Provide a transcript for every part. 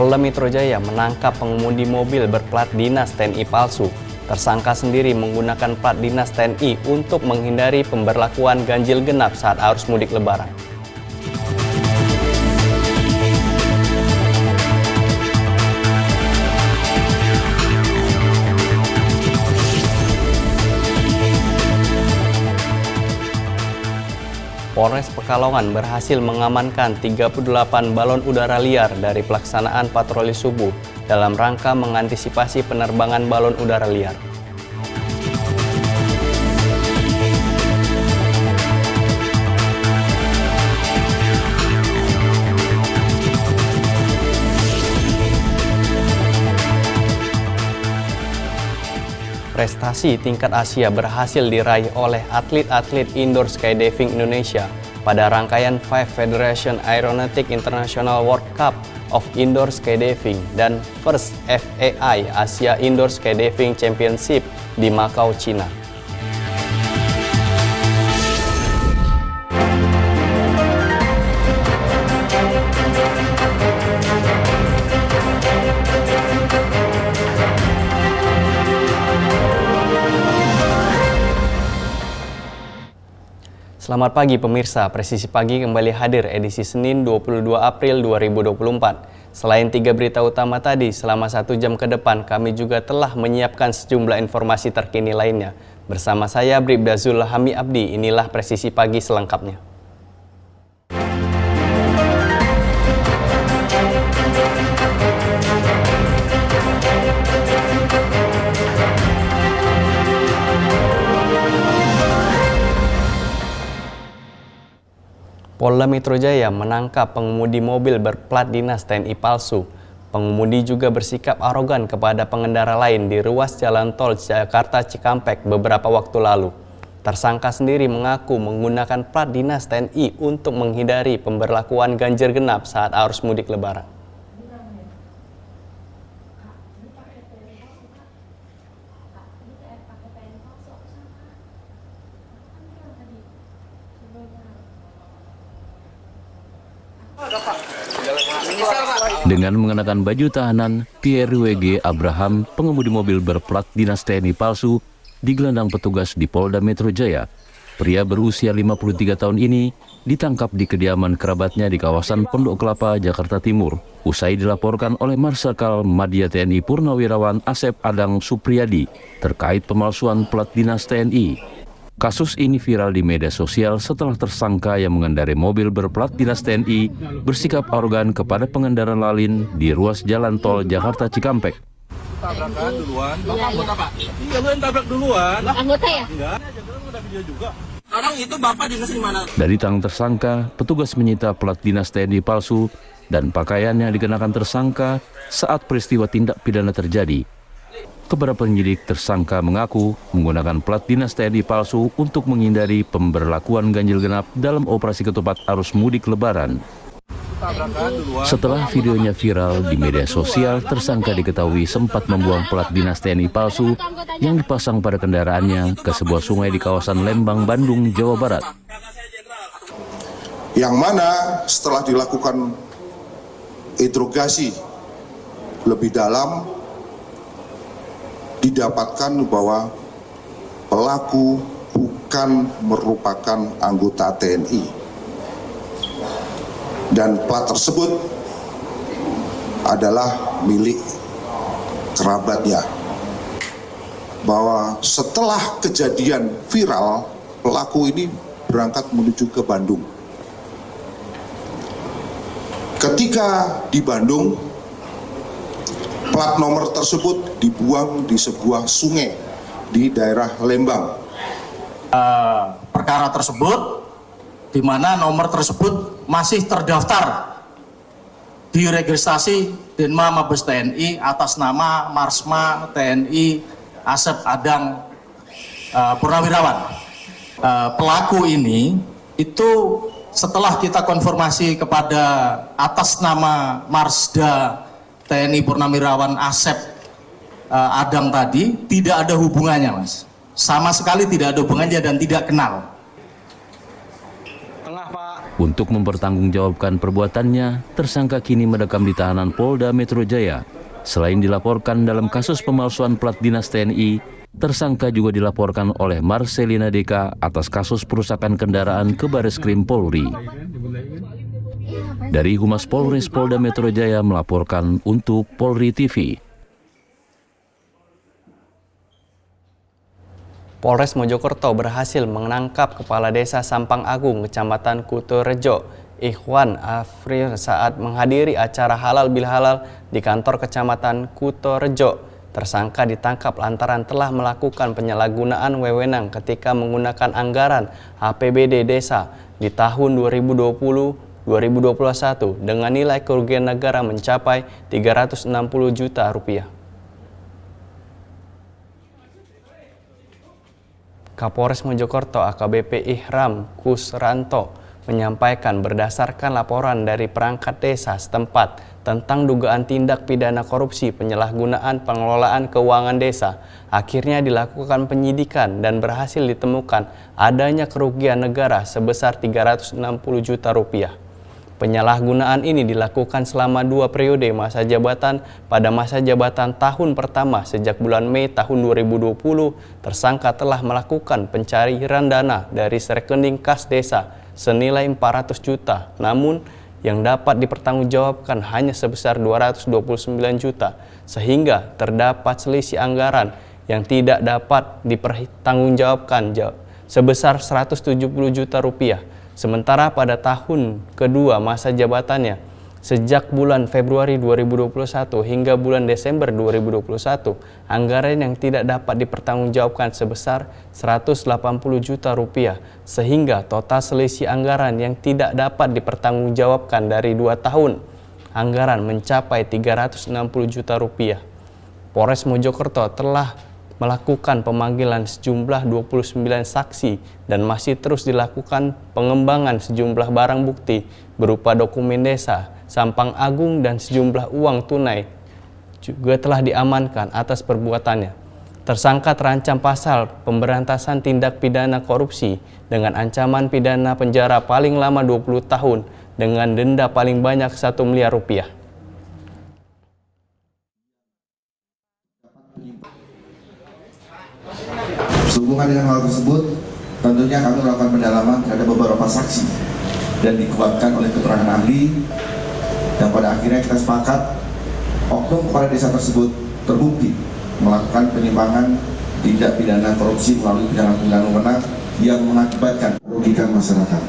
Polda Metro Jaya menangkap pengemudi mobil berplat dinas TNI palsu. Tersangka sendiri menggunakan plat dinas TNI untuk menghindari pemberlakuan ganjil genap saat arus mudik Lebaran. Polres Pekalongan berhasil mengamankan 38 balon udara liar dari pelaksanaan patroli subuh dalam rangka mengantisipasi penerbangan balon udara liar. Prestasi tingkat Asia berhasil diraih oleh atlet-atlet indoor skydiving Indonesia pada rangkaian 5 Federation Aeronautic International World Cup of Indoor Skydiving dan First FAI Asia Indoor Skydiving Championship di Macau, China. Selamat pagi pemirsa, Presisi Pagi kembali hadir edisi Senin 22 April 2024. Selain 3 berita utama tadi, selama 1 jam ke depan kami juga telah menyiapkan sejumlah informasi terkini lainnya. Bersama saya Bribda Zulhami Abdi, inilah Presisi Pagi selengkapnya. Polda Metro Jaya menangkap pengemudi mobil berplat dinas TNI palsu. Pengemudi juga bersikap arogan kepada pengendara lain di ruas jalan tol Jakarta Cikampek beberapa waktu lalu. Tersangka sendiri mengaku menggunakan plat dinas TNI untuk menghindari pemberlakuan ganjil genap saat arus mudik Lebaran. Dengan mengenakan baju tahanan, Pierre W.G. Abraham, pengemudi mobil berplat dinas TNI palsu, digelandang petugas di Polda Metro Jaya. Pria berusia 53 tahun ini ditangkap di kediaman kerabatnya di kawasan Pondok Kelapa, Jakarta Timur. Usai dilaporkan oleh Marsikal Madya TNI Purnawirawan Asep Adang Supriyadi terkait pemalsuan plat dinas TNI. Kasus ini viral di media sosial setelah tersangka yang mengendarai mobil berplat dinas TNI bersikap arogan kepada pengendara lain di ruas jalan tol Jakarta Cikampek. Tabrakan duluan, Bapak anggota Pak? Iya, lu yang tabrak duluan. Anggota ya? Enggak, udah video juga. Sekarang itu Bapak dinas di mana? Dari tangan tersangka, petugas menyita plat dinas TNI palsu dan pakaian yang dikenakan tersangka saat peristiwa tindak pidana terjadi. Kepada penyidik, tersangka mengaku menggunakan plat dinas TNI palsu untuk menghindari pemberlakuan ganjil genap dalam operasi ketupat arus mudik Lebaran. Setelah videonya viral di media sosial, tersangka diketahui sempat membuang plat dinas TNI palsu yang dipasang pada kendaraannya ke sebuah sungai di kawasan Lembang, Bandung, Jawa Barat. Yang mana setelah dilakukan interogasi lebih dalam, didapatkan bahwa pelaku bukan merupakan anggota TNI dan plat tersebut adalah milik kerabatnya. Bahwa setelah kejadian viral, pelaku ini berangkat menuju ke Bandung. Ketika di Bandung, plat nomor tersebut dibuang di sebuah sungai di daerah Lembang. Perkara tersebut, di mana nomor tersebut masih terdaftar di registrasi Denma Mabes TNI atas nama Marsma TNI Asep Adang Purnawirawan. Pelaku ini itu setelah kita konfirmasi kepada atas nama Marsda TNI Purnawirawan Asep Adang tadi, tidak ada hubungannya, Mas. Sama sekali tidak ada hubungannya dan tidak kenal. Untuk mempertanggungjawabkan perbuatannya, tersangka kini mendekam di tahanan Polda Metro Jaya. Selain dilaporkan dalam kasus pemalsuan plat dinas TNI, tersangka juga dilaporkan oleh Marcelina Deka atas kasus perusakan kendaraan ke Bareskrim Polri. Dari Humas Polres Polda Metro Jaya melaporkan untuk Polri TV. Polres Mojokerto berhasil menangkap Kepala Desa Sampang Agung, Kecamatan Kutorejo, Ikhwan Afril saat menghadiri acara halal bil halal di kantor Kecamatan Kutorejo. Tersangka ditangkap lantaran telah melakukan penyalahgunaan wewenang ketika menggunakan anggaran APBD desa di tahun 2020-2021 dengan nilai kerugian negara mencapai 360 juta rupiah. Kapolres Mojokerto AKBP Ihram Kusranto menyampaikan berdasarkan laporan dari perangkat desa setempat tentang dugaan tindak pidana korupsi penyalahgunaan pengelolaan keuangan desa, akhirnya dilakukan penyidikan dan berhasil ditemukan adanya kerugian negara sebesar 360 juta rupiah. Penyalahgunaan ini dilakukan selama 2 periode masa jabatan. Pada masa jabatan tahun pertama sejak bulan Mei tahun 2020, tersangka telah melakukan pencairan dana dari rekening kas desa senilai 400 juta, namun yang dapat dipertanggungjawabkan hanya sebesar 229 juta, sehingga terdapat selisih anggaran yang tidak dapat dipertanggungjawabkan sebesar 170 juta rupiah. Sementara pada tahun kedua masa jabatannya, sejak bulan Februari 2021 hingga bulan Desember 2021, anggaran yang tidak dapat dipertanggungjawabkan sebesar 180 juta rupiah, sehingga total selisih anggaran yang tidak dapat dipertanggungjawabkan dari 2 tahun anggaran mencapai 360 juta rupiah. Polres Mojokerto telah melakukan pemanggilan sejumlah 29 saksi dan masih terus dilakukan pengembangan sejumlah barang bukti berupa dokumen desa Sampang Agung dan sejumlah uang tunai juga telah diamankan atas perbuatannya. Tersangka terancam pasal pemberantasan tindak pidana korupsi dengan ancaman pidana penjara paling lama 20 tahun dengan denda paling banyak 1 miliar rupiah. Sehubungan dengan hal tersebut, tentunya kami melakukan pendalaman terhadap beberapa saksi dan dikuatkan oleh keterangan ahli, dan pada akhirnya kita sepakat oknum kepala desa tersebut terbukti melakukan penyimpangan tindak pidana korupsi melalui penyalahgunaan wewenang yang mengakibatkan merugikan masyarakat.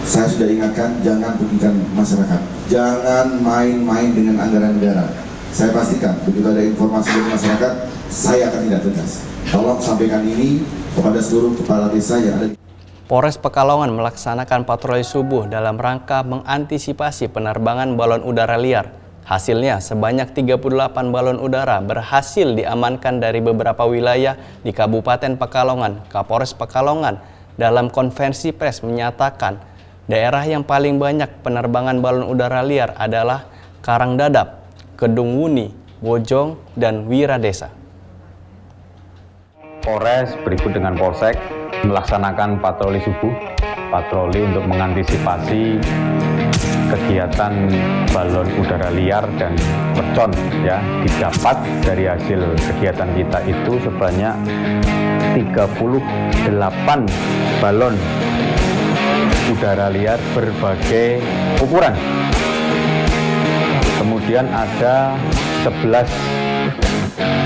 Saya sudah ingatkan, jangan merugikan masyarakat, jangan main-main dengan anggaran negara. Saya pastikan begitu ada informasi dari masyarakat, saya akan tidak tegas. Tolong sampaikan ini kepada seluruh kepala desa yang ada di Polres Pekalongan melaksanakan patroli subuh dalam rangka mengantisipasi penerbangan balon udara liar. Hasilnya, sebanyak 38 balon udara berhasil diamankan dari beberapa wilayah di Kabupaten Pekalongan. Kapolres Pekalongan dalam konferensi pers menyatakan daerah yang paling banyak penerbangan balon udara liar adalah Karangdadap, Kedung Wuni, Bojong, dan Wiradesa. Polres berikut dengan Polsek melaksanakan patroli subuh, patroli untuk mengantisipasi kegiatan balon udara liar dan mercon ya. Didapat dari hasil kegiatan kita itu sebanyak 38 balon udara liar berbagai ukuran. Kemudian ada 11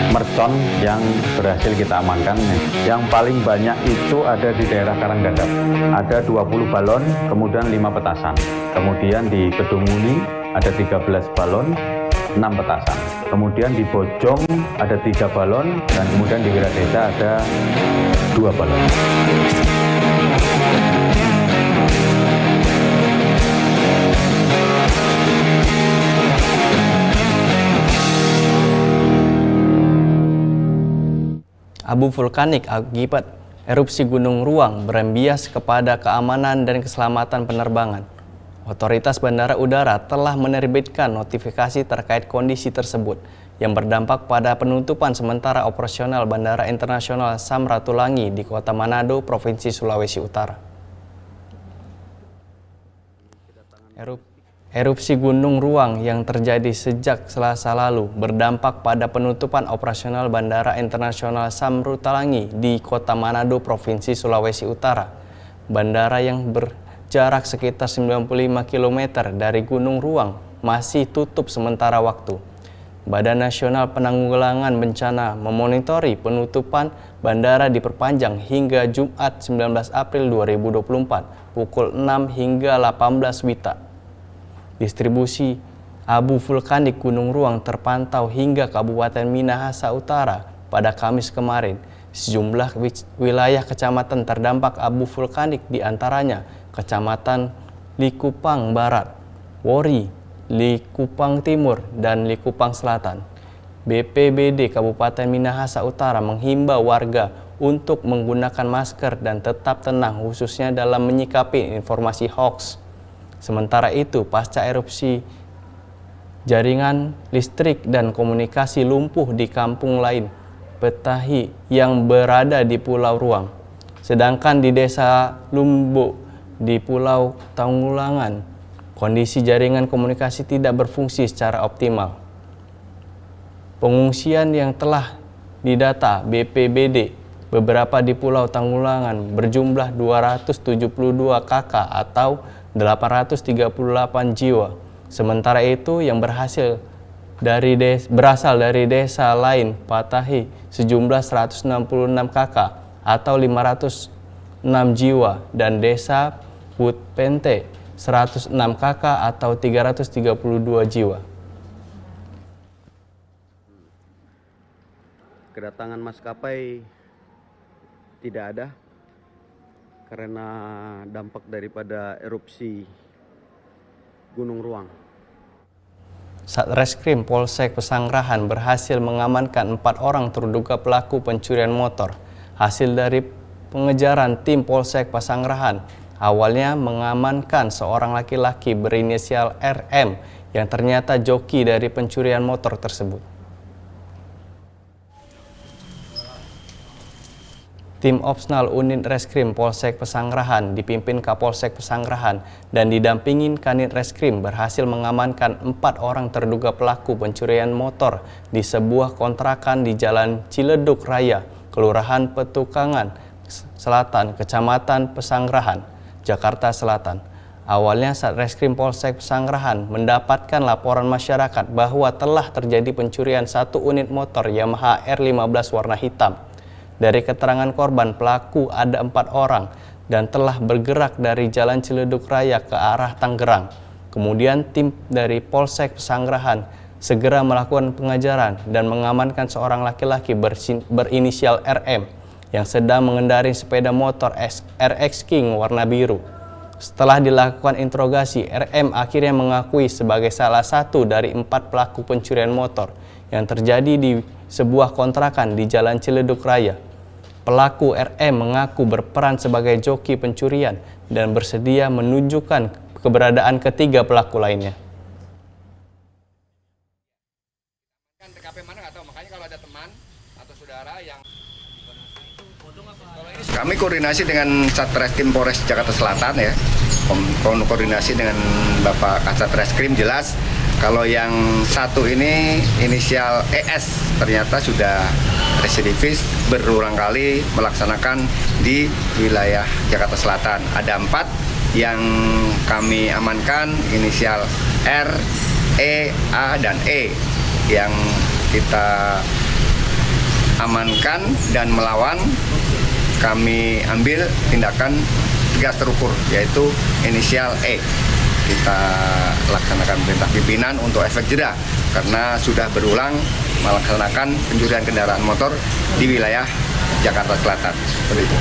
mercon yang berhasil kita amankan. Yang paling banyak itu ada di daerah Karangdadap. Ada 20 balon, kemudian 5 petasan. Kemudian di Kedung Wuni ada 13 balon, 6 petasan. Kemudian di Bojong ada 3 balon, dan kemudian di Wiradesa ada 2 balon. Abu vulkanik akibat erupsi Gunung Ruang berembias kepada keamanan dan keselamatan penerbangan. Otoritas Bandara Udara telah menerbitkan notifikasi terkait kondisi tersebut yang berdampak pada penutupan sementara operasional Bandara Internasional Samratulangi di Kota Manado, Provinsi Sulawesi Utara. Erupsi Gunung Ruang yang terjadi sejak Selasa lalu berdampak pada penutupan operasional Bandara Internasional Samratulangi di Kota Manado, Provinsi Sulawesi Utara. Bandara yang berjarak sekitar 95 km dari Gunung Ruang masih tutup sementara waktu. Badan Nasional Penanggulangan Bencana memonitori penutupan bandara diperpanjang hingga Jumat 19 April 2024 pukul 6 hingga 18 WITA. Distribusi abu vulkanik Gunung Ruang terpantau hingga Kabupaten Minahasa Utara pada Kamis kemarin. Sejumlah wilayah kecamatan terdampak abu vulkanik diantaranya Kecamatan Likupang Barat, Wori, Likupang Timur, dan Likupang Selatan. BPBD Kabupaten Minahasa Utara menghimbau warga untuk menggunakan masker dan tetap tenang khususnya dalam menyikapi informasi hoaks. Sementara itu, pasca erupsi, jaringan listrik dan komunikasi lumpuh di kampung lain Petahi yang berada di Pulau Ruang. Sedangkan di Desa Lumbo di Pulau Tanggulangan, kondisi jaringan komunikasi tidak berfungsi secara optimal. Pengungsian yang telah didata BPBD beberapa di Pulau Tanggulangan berjumlah 272 kakak atau 838 jiwa. Sementara itu yang berasal dari desa lain Patahi sejumlah 166 kakak atau 506 jiwa dan desa Putpente 106 kakak atau 332 jiwa. Kedatangan maskapai tidak ada karena dampak daripada erupsi Gunung Ruang. Satreskrim Polsek Pesanggerahan berhasil mengamankan 4 orang terduga pelaku pencurian motor. Hasil dari pengejaran tim Polsek Pesanggerahan awalnya mengamankan seorang laki-laki berinisial RM yang ternyata joki dari pencurian motor tersebut. Tim Opsnal Unit Reskrim Polsek Pesanggerahan dipimpin Kapolsek Pesanggerahan dan didampingin Kanit Reskrim berhasil mengamankan 4 orang terduga pelaku pencurian motor di sebuah kontrakan di Jalan Ciledug Raya, Kelurahan Petukangan Selatan, Kecamatan Pesanggerahan, Jakarta Selatan. Awalnya Satreskrim Polsek Pesanggerahan mendapatkan laporan masyarakat bahwa telah terjadi pencurian 1 unit motor Yamaha R15 warna hitam. Dari keterangan korban, pelaku ada 4 orang dan telah bergerak dari Jalan Ciledug Raya ke arah Tangerang. Kemudian tim dari Polsek Pesanggerahan segera melakukan pengejaran dan mengamankan seorang laki-laki berinisial RM yang sedang mengendarai sepeda motor RX King warna biru. Setelah dilakukan interogasi, RM akhirnya mengakui sebagai salah satu dari 4 pelaku pencurian motor yang terjadi di sebuah kontrakan di Jalan Ciledug Raya. Pelaku RM mengaku berperan sebagai joki pencurian dan bersedia menunjukkan keberadaan ketiga pelaku lainnya. TKP mana nggak tahu, makanya kalau ada teman atau saudara yang kami koordinasi dengan Satreskrim Polres Jakarta Selatan ya, koordinasi dengan Bapak Kasatreskrim jelas kalau yang satu ini inisial ES ternyata sudah residivis berulang kali melaksanakan di wilayah Jakarta Selatan. Ada 4 yang kami amankan inisial R, E, A, dan E yang kita amankan dan melawan. Kami ambil tindakan tegas terukur yaitu inisial E. Kita laksanakan perintah pimpinan untuk efek jeda karena sudah berulang melaksanakan pencurian kendaraan motor di wilayah Jakarta Selatan. Seperti itu.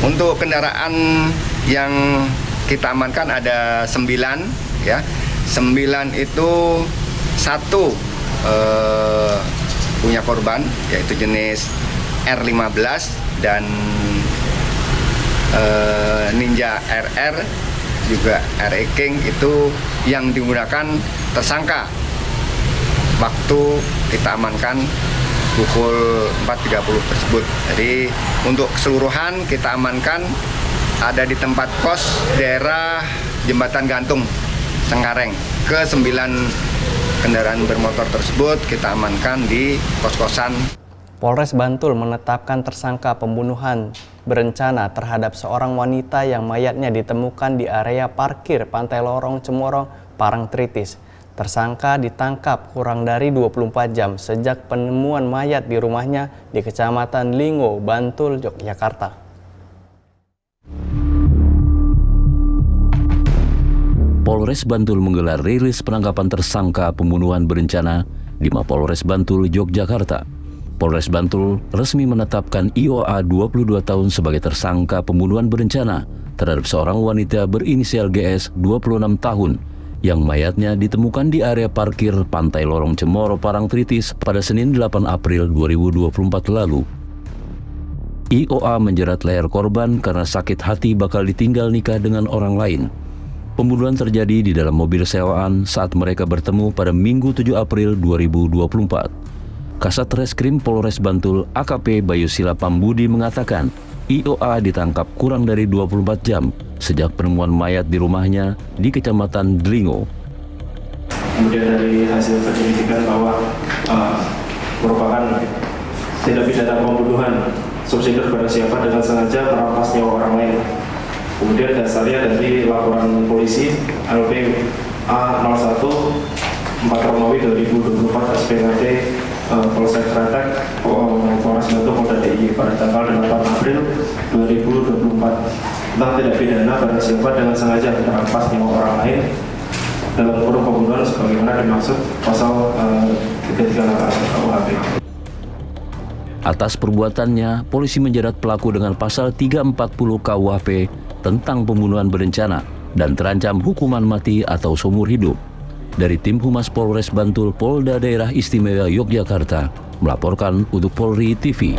Untuk kendaraan yang kita amankan ada 9 ya. 9 itu 1 punya korban yaitu jenis R15 dan Ninja RR juga RX King itu yang digunakan tersangka waktu kita amankan pukul 4.30 tersebut. Jadi untuk keseluruhan kita amankan ada di tempat kos daerah Jembatan Gantung Cengkareng. Ke-9 kendaraan bermotor tersebut kita amankan di kos-kosan. Polres Bantul menetapkan tersangka pembunuhan berencana terhadap seorang wanita yang mayatnya ditemukan di area parkir Pantai Lorong Cemoro, Parangtritis. Tersangka ditangkap kurang dari 24 jam sejak penemuan mayat di rumahnya di Kecamatan Lingo, Bantul, Yogyakarta. Polres Bantul menggelar rilis penangkapan tersangka pembunuhan berencana di Mapolres Bantul, Yogyakarta. Polres Bantul resmi menetapkan IOA 22 tahun sebagai tersangka pembunuhan berencana terhadap seorang wanita berinisial GS 26 tahun yang mayatnya ditemukan di area parkir Pantai Lorong Cemoro, Parangtritis pada Senin 8 April 2024 lalu. IOA menjerat leher korban karena sakit hati bakal ditinggal nikah dengan orang lain. Pembunuhan terjadi di dalam mobil sewaan saat mereka bertemu pada Minggu 7 April 2024. Kasat Reskrim Polres Bantul AKP Bayusila Pambudi mengatakan IOA ditangkap kurang dari 24 jam sejak penemuan mayat di rumahnya di Kecamatan Dlingo. Kemudian dari hasil penyelidikan bahwa merupakan tindak pidana pembunuhan subsidi barang siapa dengan sengaja merampas nyawa orang lain. Kemudian dasarnya dari laporan polisi LP A01 4 Romawi 2024 SPKT Polsek Kretek Polres Bantul Polda DIY pada tanggal 8 April 2024 tentang tindak pidana barang siapa dengan sengaja merampas nyawa orang lain dalam kurung pembunuhan sebagaimana dimaksud pasal 338 KUHP. Atas perbuatannya, polisi menjerat pelaku dengan pasal 340 KUHP tentang pembunuhan berencana dan terancam hukuman mati atau seumur hidup. Dari Tim Humas Polres Bantul Polda Daerah Istimewa Yogyakarta melaporkan untuk Polri TV.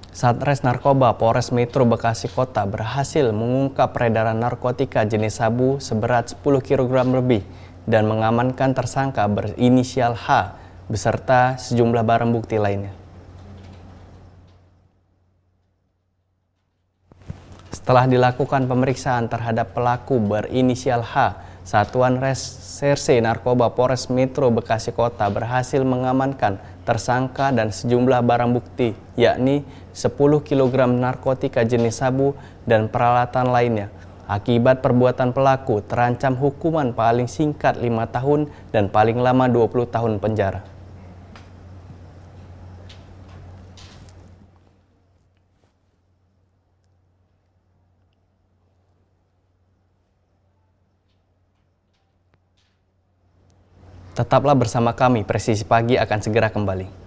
Satres Narkoba Polres Metro Bekasi Kota berhasil mengungkap peredaran narkotika jenis sabu seberat 10 kg lebih dan mengamankan tersangka berinisial H beserta sejumlah barang bukti lainnya. Setelah dilakukan pemeriksaan terhadap pelaku berinisial H, Satuan Reserse Narkoba Polres Metro Bekasi Kota berhasil mengamankan tersangka dan sejumlah barang bukti, yakni 10 kg narkotika jenis sabu dan peralatan lainnya. Akibat perbuatan pelaku terancam hukuman paling singkat 5 tahun dan paling lama 20 tahun penjara. Tetaplah bersama kami, Presisi Pagi akan segera kembali.